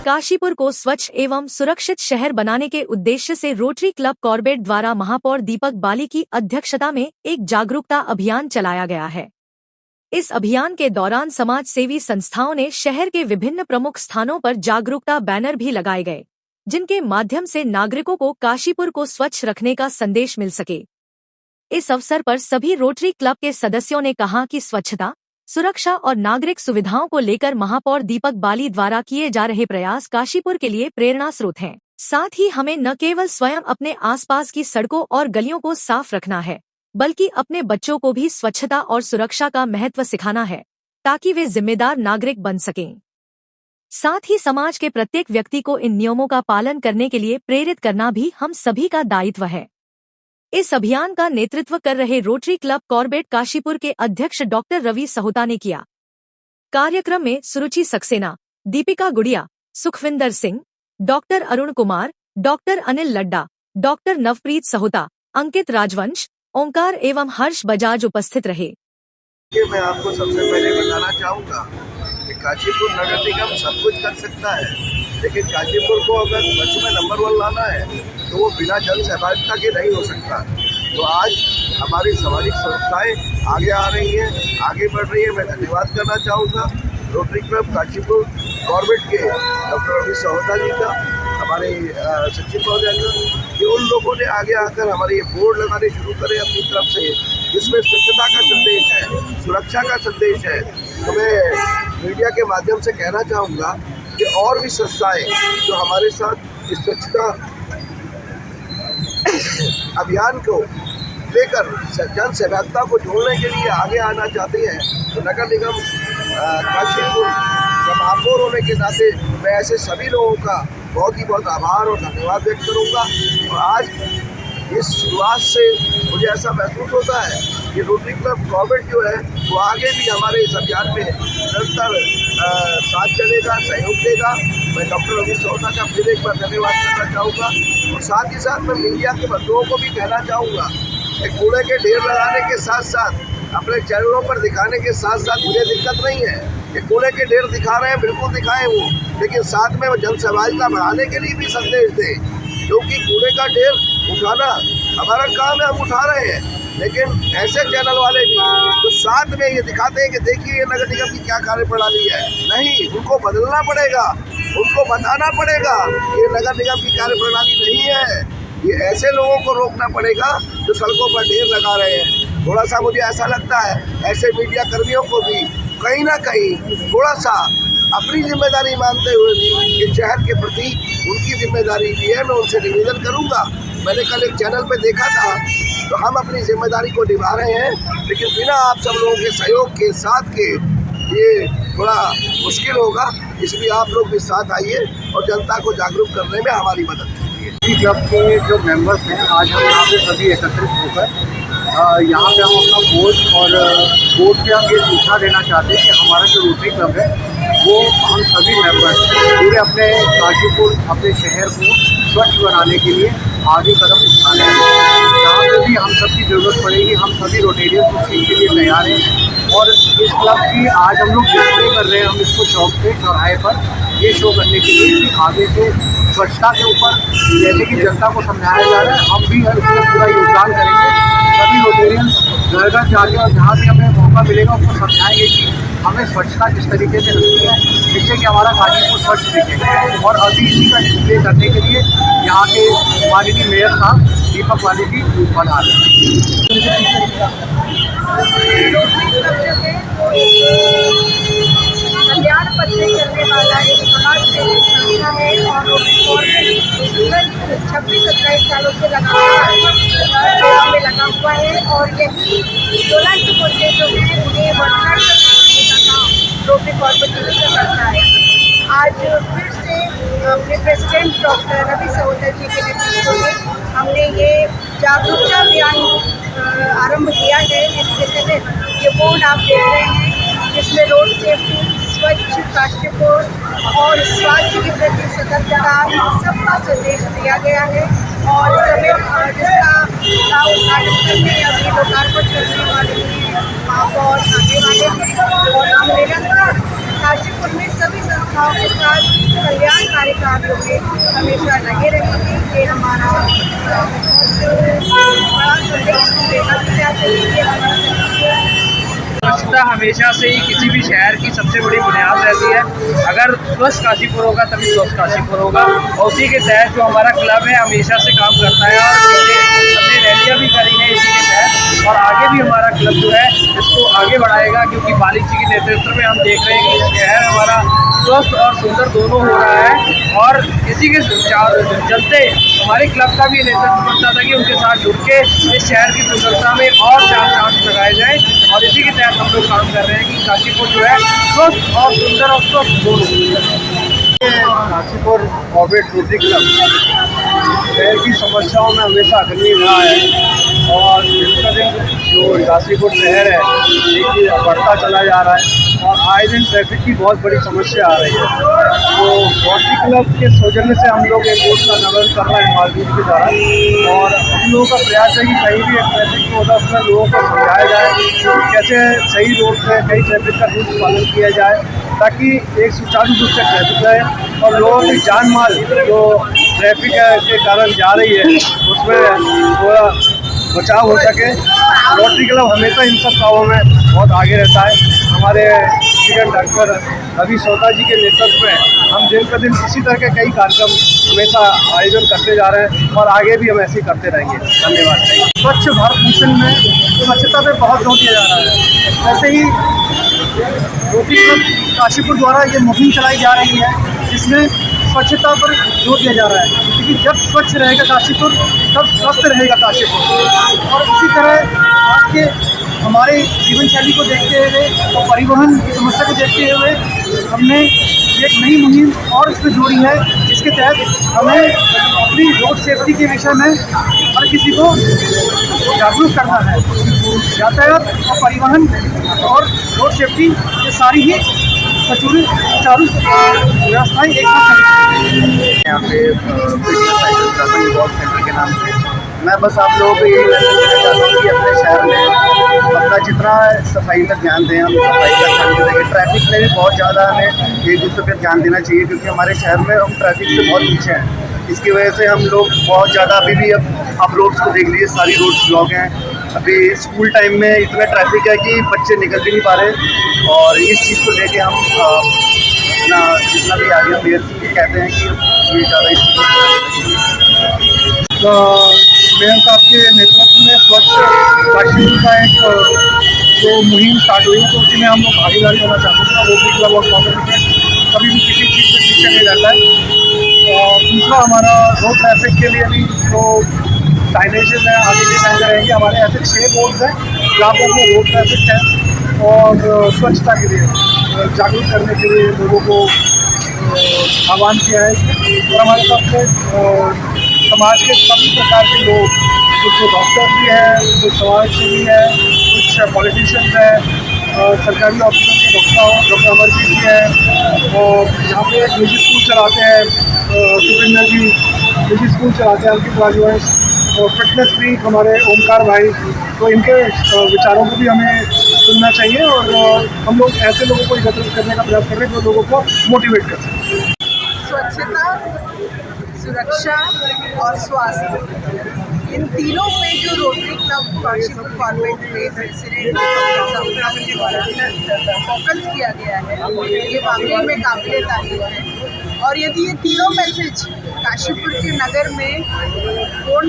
काशीपुर को स्वच्छ एवं सुरक्षित शहर बनाने के उद्देश्य से रोटरी क्लब कॉर्बेट द्वारा महापौर दीपक बाली की अध्यक्षता में एक जागरूकता अभियान चलाया गया है। इस अभियान के दौरान समाज सेवी संस्थाओं ने शहर के विभिन्न प्रमुख स्थानों पर जागरूकता बैनर भी लगाए गए, जिनके माध्यम से नागरिकों को काशीपुर को स्वच्छ रखने का संदेश मिल सके। इस अवसर पर सभी रोटरी क्लब के सदस्यों ने कहा कि स्वच्छता, सुरक्षा और नागरिक सुविधाओं को लेकर महापौर दीपक बाली द्वारा किए जा रहे प्रयास काशीपुर के लिए प्रेरणा स्रोत हैं। साथ ही हमें न केवल स्वयं अपने आसपास की सड़कों और गलियों को साफ रखना है, बल्कि अपने बच्चों को भी स्वच्छता और सुरक्षा का महत्व सिखाना है, ताकि वे जिम्मेदार नागरिक बन सकें। साथ ही समाज के प्रत्येक व्यक्ति को इन नियमों का पालन करने के लिए प्रेरित करना भी हम सभी का दायित्व है। इस अभियान का नेतृत्व कर रहे रोटरी क्लब कॉर्बेट काशीपुर के अध्यक्ष डॉक्टर रवि सहोता ने किया। कार्यक्रम में सुरुचि Saxena, Deepika Gudiya, Sukhwinder Singh, doctor Arun Kumar, doctor Anil Ladda, doctor Navpreet Sahota, Ankit Rajvansh, Omkar एवं हर्ष बजाज उपस्थित रहे। मैं आपको सबसे पहले बताना चाहूँगा कि काशीपुर नगर निगम सब कुछ कर सकता है, लेकिन काशीपुर को अगर स्वच्छ में नंबर 1 लाना है तो वो बिना जन सहभागिता के नहीं हो सकता। तो आज हमारी सामाजिक संस्थाएं आगे आ रही हैं, आगे बढ़ रही हैं। मैं धन्यवाद करना चाहूँगा रोटरी क्लब काशीपुर कॉर्बेट के डॉक्टर रवि सहोता जी का, हमारे सचिव महोदय का, कि उन लोगों ने आगे आकर हमारे ये बोर्ड लगाने शुरू करे अपनी तरफ से, जिसमें स्वच्छता का संदेश है, सुरक्षा का संदेश है। तो मैं मीडिया के माध्यम से कहना चाहूँगा कि और भी संस्थाएं जो हमारे साथ इस स्वच्छता अभियान को लेकर जन सहभागिता को जोड़ने के लिए आगे आना चाहते हैं, तो नगर निगम काशीपुर का महापौर होने के नाते मैं ऐसे सभी लोगों का बहुत आभार और धन्यवाद व्यक्त करूंगा। और आज इस शुरुआत से मुझे ऐसा महसूस होता है कि रोटरी क्लब कॉर्बेट जो है वो आगे भी हमारे इस अभियान में निरंतर साथ चलेगा, सहयोग देगा। मैं डॉक्टर रवि सहोता का फिर एक बार धन्यवाद करना चाहूँगा। और साथ ही साथ मैं मीडिया के बंधुओं को भी कहना चाहूँगा कि कूड़े के ढेर लगाने के साथ साथ अपने चैनलों पर दिखाने के साथ साथ मुझे दिक्कत नहीं है कि कूड़े के ढेर दिखा रहे हैं, बिल्कुल दिखाएं वो, लेकिन साथ में वो जन सहभागिता बढ़ाने के लिए भी संदेश दें, क्योंकि कूड़े का ढेर उठाना हमारा काम है, हम उठा रहे हैं। लेकिन ऐसे चैनल वाले भी तो साथ में ये दिखाते हैं कि देखिए ये नगर निगम की क्या कार्यप्रणाली है, नहीं, उनको बदलना पड़ेगा, उनको बताना पड़ेगा ये नगर निगम की कार्यप्रणाली नहीं है। ये ऐसे लोगों को रोकना पड़ेगा जो सड़कों पर ढेर लगा रहे हैं। थोड़ा सा मुझे ऐसा लगता है ऐसे मीडिया कर्मियों को भी कहीं ना कहीं थोड़ा सा अपनी जिम्मेदारी मानते हुए भी इस शहर के प्रति उनकी जिम्मेदारी भी है। मैं उनसे निवेदन करूंगा, मैंने कल एक चैनल पे देखा था, तो हम अपनी जिम्मेदारी को निभा रहे हैं, लेकिन बिना आप सब लोगों के सहयोग के साथ के ये थोड़ा मुश्किल होगा, इसलिए आप लोग भी साथ आइए और जनता को जागरूक करने में हमारी मदद कीजिए। क्लब के जो मेंबर्स हैं, आज हम यहाँ पे सभी एकत्रित होकर यहाँ पे हम अपना बोर्ड से हम ये सूचना देना चाहते हैं कि हमारा जो रोटरी क्लब है वो हम सभी मेंबर्स पूरे अपने काशीपुर, अपने शहर को स्वच्छ बनाने के लिए आगे कदम उठा रहे हैं। जहाँ पे भी हम सब की ज़रूरत पड़ेगी, हम सभी रोटेरियन उस चीज़ के लिए तैयार हैं। और इस क्लब की आज हम लोग डिस्प्ले कर रहे हैं, हम इसको चौक पे, चौराहे पर ये शो करने के लिए कि आगे से स्वच्छता के ऊपर जैसे कि जनता को समझाया जा रहा है, हम भी इसमें पूरा योगदान करेंगे। सभी रोटेरियंस घर घर जाके और जहाँ भी हमें मौका मिलेगा उसको समझाएंगे कि हमें स्वच्छता किस तरीके से रखनी है, जिससे कि हमारा काशीपुर स्वच्छ दिखे। और अभी इसी का डिस्प्ले करने के लिए यहाँ के माननीय मेयर साहब दीपक बाली जी बना रहे हैं। कल्याण पथ से चलने वाला एक समाज सेवी संस्था है और रोटरी 26-27 सालों से लगातार सेवा में लगा हुआ है। और यही 16 के मुद्दे जो है उन्हें बढ़ाने का काम रोटरी कॉर्बेट की तरफ से करता है। आज फिर से अपने प्रेसिडेंट डॉक्टर रवि सहोता जी के नेतृत्व में हमने ये जागरूकता अभियान आरंभ किया है, जिसके तहत ये बोर्ड आप देख रहे हैं, जिसमें रोड सेफ्टी, स्वच्छ काशीपुर और स्वास्थ्य के प्रति सतर्कता सबका संदेश दिया गया है। और इस समय जिसका उद्घाटन करने या फिर लोकार्पण करने वाले महापौर आने वाले हैं और हम निरंतर काशीपुर में सभी संस्थाओं के साथ कल्याणकारी कार्यों में हमेशा लगे रहेंगे। ये हमारा बड़ा संदेश देना भी चाहते हैं कि हमारा स्वच्छता हमेशा से ही किसी भी शहर की सबसे बड़ी बुनियाद रहती है। अगर स्वस्थ काशीपुर होगा तभी स्वस्थ काशीपुर होगा, और उसी के तहत जो हमारा क्लब है हमेशा से काम करता है और हमने रैलियाँ भी करी हैं इसी के तहत, और आगे भी हमारा क्लब जो है इसको आगे बढ़ाएगा, क्योंकि बालिक जी के नेतृत्व में हम देख रहे हैं कि शहर हमारा स्वस्थ और सुंदर दोनों हो रहा है। और इसी के चलते हमारे क्लब का भी नेतृत्व बनता था कि उनके साथ जुड़ के इस शहर की सुंदरता में और चार चांद लगाए जाए, और इसी के तहत हम लोग काम कर रहे हैं कि काशीपुर जो है स्वस्थ और सुंदर और स्वस्थ दोनों। काशीपुर कॉर्बेट रोटरी क्लब शहर की समस्याओं में हमेशा अग्रणी रहा है, और दिन का दिन जो काशीपुर शहर है देखिए बढ़ता चला जा रहा है, और आए दिन ट्रैफिक की बहुत बड़ी समस्या आ रही है। तो रोटरी क्लब के सौजन्य से हम लोग एक बोर्ड का निर्माण कर रहे हैं मालदीव के द्वारा, और हम लोगों का प्रयास है कि कहीं भी एक ट्रैफिक होता है उसमें लोगों को समझाया जाए कैसे सही रोड पर कहीं ट्रैफिक का रूल्स पालन किया जाए, ताकि एक सुचारू रूप से ट्रैफिक रहे और लोगों की जान माल जो ट्रैफिक के कारण जा रही है उसमें थोड़ा बचाव हो सके। रोटरी क्लब हमेशा इन सब कामों में बहुत आगे रहता है। हमारे डॉक्टर रवि सोता जी के नेतृत्व में हम दिन पर दिन इसी तरह के कई कार्यक्रम हमेशा आयोजन करते जा रहे हैं, और आगे भी हम ऐसे ही करते रहेंगे। धन्यवाद। स्वच्छ भारत मिशन में स्वच्छता पे बहुत जोर दिया जा रहा है। वैसे ही रोटरी क्लब काशीपुर द्वारा ये मुहिम चलाई जा रही है जिसमें स्वच्छता पर जोर दिया जा रहा है, क्योंकि जब स्वच्छ रहेगा काशीपुर तब स्वस्थ रहेगा काशीपुर। और इसी तरह आज के हमारे जीवन शैली को देखते हुए और परिवहन की समस्या को देखते हुए हमने एक नई मुहिम और इसमें जोड़ी है, जिसके तहत हमें अपनी रोड सेफ्टी के विषय में हर किसी को जागरूक करना है। यातायात और परिवहन और रोड सेफ्टी ये सारी ही सुचारू व्यवस्थाएँ एक साथ यहाँ पे fitness cycle traffic walk centre के नाम से मैं बस आप लोगों को यही मैसेज देना चाहता हूँ कि अपने शहर में अपना जितना सफाई का ध्यान दें, हम सफाई का ध्यान देंगे। ट्रैफिक में भी बहुत ज़्यादा हमें एक दूसरे पर ध्यान देना चाहिए, क्योंकि हमारे शहर में हम ट्रैफिक से बहुत पीछे हैं। इसकी वजह से हम लोग बहुत ज़्यादा अभी भी अब रोड्स को देख लीजिए, सारी रोड्स ब्लॉक हैं। अभी स्कूल टाइम में इतना ट्रैफिक है कि बच्चे निकल भी नहीं पा रहे, और इस चीज़ को लेके हम अपना जितना भी आगे हम कहते हैं कि ये ज़्यादा मेयर साहब के नेतृत्व में स्वच्छ काशीपुर का एक जो मुहिम स्टार्ट हुई है, तो उसी में हम लोग भागीदारी होना चाहते हैं। रोटरी क्लब और कॉर्पोरेट कभी भी किसी चीज़ से पीछे नहीं रहता है। और दूसरा हमारा रोड ट्रैफिक के लिए भी जो साइनेजेस हैं आगे के टाइम में रहेंगे। हमारे ऐसे 6 बोर्ड्स हैं जहाँ पर वो रोड ट्रैफिक है और स्वच्छता के लिए जागरूक करने के लिए लोगों को आह्वान किया है। और हमारे पास समाज के सभी प्रकार के लोग, कुछ डॉक्टर भी हैं, कुछ समाज सेवी हैं, कुछ पॉलिटिशियंस हैं, सरकारी ऑफिसर के डॉक्टर अमरजीत जी हैं, और यहाँ पे एक निजी स्कूल चलाते हैं सुपिंदर जी, निजी स्कूल चलाते हैं अंकित राजवंश, और फिटनेस भी हमारे ओमकार भाई। तो इनके विचारों को भी हमें सुनना चाहिए, और हम लोग ऐसे लोगों को एकत्रित करने का प्रयास कर रहे हैं जो लोगों को मोटिवेट कर सकें। स्वच्छता, सुरक्षा और स्वास्थ्य, इन तीनों पे जो रोटरी क्लब काशीपुर कॉन्वेंट में प्रेसिडेंट के द्वारा फोकस किया गया है, ये वाकई में काबिले तारीफ है। और यदि ये तीनों मैसेज काशीपुर के नगर में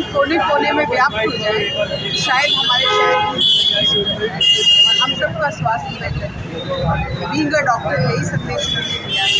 कोने कोने में व्याप्त हो जाए तो शायद हमारे शहर और हम सबका स्वास्थ्य बेहतर। बीइंग अ डॉक्टर यही संदेश मिला है।